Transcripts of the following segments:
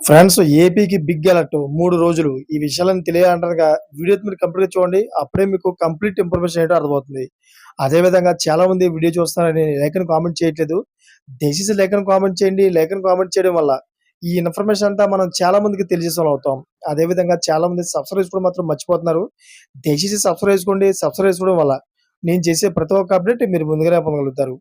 France ఏపీకి big alert 3 రోజులు. ఈ విషయాలను తెలియాలంటారుగా వీడియో మీరు కంప్లీట్‌గా చూడండి. అప్పుడే మీకు కంప్లీట్ ఇన్ఫర్మేషన్ ఏంటో అర్థమవుతుంది. అదే విధంగా చాలామంది వీడియో చూస్తున్నారని లేఖను కామెంట్ చేయట్లేదు. దయచేసి లేఖను కామెంట్ చేయండి. లేఖను కామెంట్ చేయడం వల్ల ఈ ఇన్ఫర్మేషన్ అంతా మనం చాలా మందికి తెలియజేసేవాళ్ళం అవుతాం. అదే విధంగా చాలామంది సబ్స్క్రైబ్ చేసుకోవడం మాత్రం మర్చిపోతున్నారు. దయచేసి సబ్స్క్రైబ్ చేసుకోండి. సబ్స్క్రైబ్ చేసుకోవడం వల్ల నేను చేసే ప్రతి ఒక్క అప్డేట్ మీరు ముందుగానే పొందగలుగుతారు.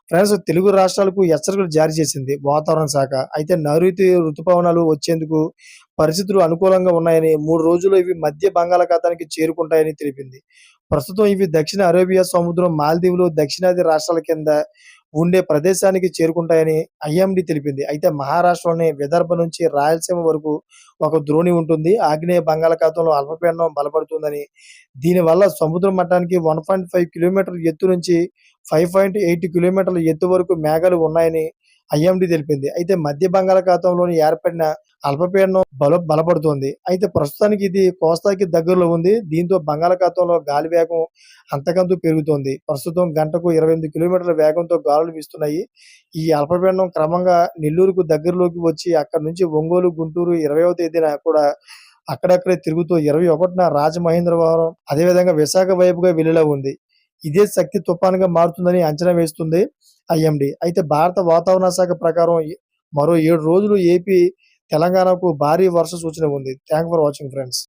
ఫ్రెండ్స్, తెలుగు రాష్ట్రాలకు హెచ్చరికలు జారీ చేసింది వాతావరణ శాఖ. అయితే నైరుతి రుతుపవనాలు వచ్చేందుకు పరిస్థితులు అనుకూలంగా ఉన్నాయని, 3 రోజుల్లో ఇవి మధ్య బంగాళాఖాతానికి చేరుకుంటాయని తెలిపింది. ప్రస్తుతం ఇవి దక్షిణ అరేబియా సముద్రం, మాల్దీవులు, దక్షిణాది రాష్ట్రాల కింద ఉండే ప్రదేశానికి చేరుకుంటాయని ఐఎండీ తెలిపింది. అయితే మహారాష్ట్రలోని విదర్భ నుంచి రాయలసీమ వరకు ఒక ద్రోణి ఉంటుంది. ఆగ్నేయ బంగాళాఖాతంలో అల్పపీడనం బలపడుతుందని, దీనివల్ల సముద్ర మట్టానికి 1.5 కిలోమీటర్ల ఎత్తు నుంచి 5.8 కిలోమీటర్ల ఎత్తు వరకు మేఘాలు ఉన్నాయని ఐఎండీ తెలిపింది. అయితే మధ్య బంగాళాఖాతంలోని ఏర్పడిన అల్పపీడనం బలపడుతోంది. అయితే ప్రస్తుతానికి ఇది కోస్తాకి దగ్గరలో ఉంది. దీంతో బంగాళాఖాతంలో గాలి వేగం అంతకంతకు పెరుగుతోంది. ప్రస్తుతం గంటకు 28 కిలోమీటర్ల వేగంతో గాలులు వీస్తున్నాయి. ఈ అల్పపీడనం క్రమంగా నెల్లూరుకు దగ్గరలోకి వచ్చి అక్కడి నుంచి ఒంగోలు, గుంటూరు 20వ తేదీన కూడా అక్కడక్కడే తిరుగుతూ 21న రాజమహేంద్రవరం అదేవిధంగా విశాఖ వైపుగా వెళ్లేలా ఉంది. ఇదే శక్తి తుఫానుగా మారుతుందని అంచనా వేస్తుంది ఐఎండీ. అయితే భారత వాతావరణ శాఖ ప్రకారం మరో 7 రోజులు ఏపీ, తెలంగాణకు భారీ వర్ష సూచన ఉంది. Thank for watching friends.